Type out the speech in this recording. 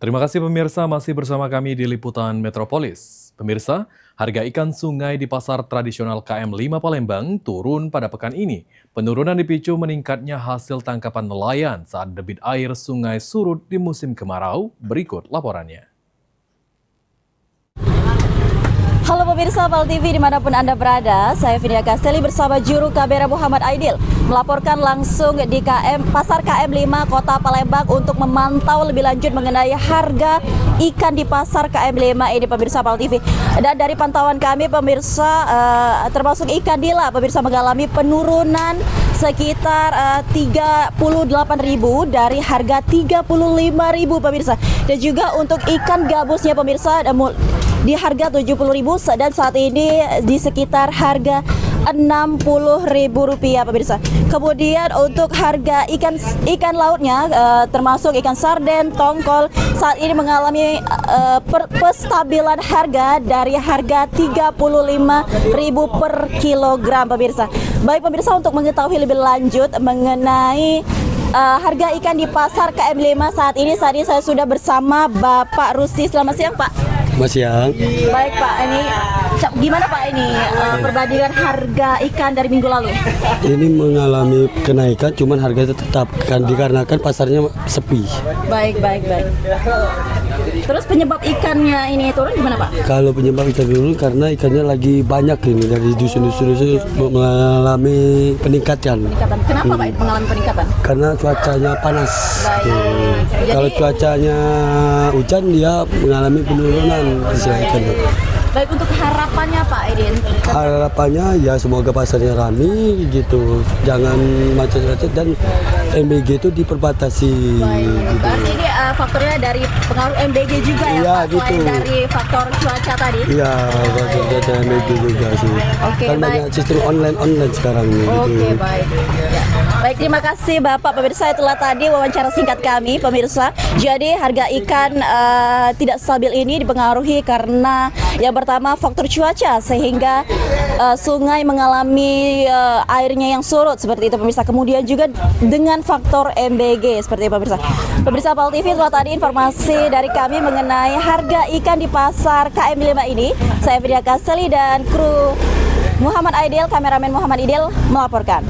Terima kasih pemirsa, masih bersama kami di Liputan Metropolis. Pemirsa, harga ikan sungai di pasar tradisional KM 5 Palembang turun pada pekan ini. Penurunan dipicu meningkatnya hasil tangkapan nelayan saat debit air sungai surut di musim kemarau. Berikut laporannya. Halo pemirsa PAL TV dimanapun Anda berada, saya Finia Kasteli bersama juru kamera Muhammad Aidil melaporkan langsung di Pasar KM 5 Kota Palembang untuk memantau lebih lanjut mengenai harga ikan di Pasar KM 5 ini pemirsa PAL TV. Dan dari pantauan kami pemirsa, termasuk ikan nila pemirsa mengalami penurunan sekitar 38.000 dari harga 35.000 pemirsa. Dan juga untuk ikan gabusnya pemirsa di harga 70.000 dan saat ini di sekitar harga Rp60.000 pemirsa. Kemudian untuk harga ikan lautnya termasuk ikan sarden, tongkol saat ini mengalami penstabilan harga dari harga Rp35.000 per kilogram pemirsa. Baik pemirsa, untuk mengetahui lebih lanjut mengenai harga ikan di pasar KM 5 saat ini saya sudah bersama Bapak Rusdi. Selamat siang Pak. Selamat siang. Baik Pak, ini gimana Pak ini perbandingan harga ikan dari minggu lalu? Ini mengalami kenaikan, cuman harganya tetap kan dikarenakan pasarnya sepi. Baik. Terus penyebab ikannya ini turun gimana Pak? Kalau penyebab ikan turun karena ikannya lagi banyak ini dari dusun-dusun mengalami peningkatan. Kenapa Pak itu mengalami peningkatan? Karena cuacanya panas. Kalau cuacanya hujan dia mengalami penurunan ikannya. Baik, untuk harapannya Pak Edin? Harapannya ya semoga pasarnya ramai gitu, jangan macet-macet dan MBG itu diperbatasi. Baik, gitu. berarti ini faktornya dari pengaruh MBG juga ya Pak, gitu. selain dari faktor cuaca tadi? Iya, faktor cuaca MBG juga sih. Oke, kan baik. banyak sistem online sekarang nih. Oke, gitu. baik. Ya. Baik, terima kasih Bapak. Pemirsa, itulah tadi wawancara singkat kami pemirsa. Jadi harga ikan tidak stabil ini dipengaruhi karena yang pertama faktor cuaca sehingga sungai mengalami airnya yang surut seperti itu pemirsa. Kemudian juga dengan faktor MBG seperti itu pemirsa. Pemirsa PAL TV, itulah tadi informasi dari kami mengenai harga ikan di pasar KM 5 ini. Saya Finia Kasteli dan kru Muhammad Aidil, kameramen Muhammad Aidil melaporkan.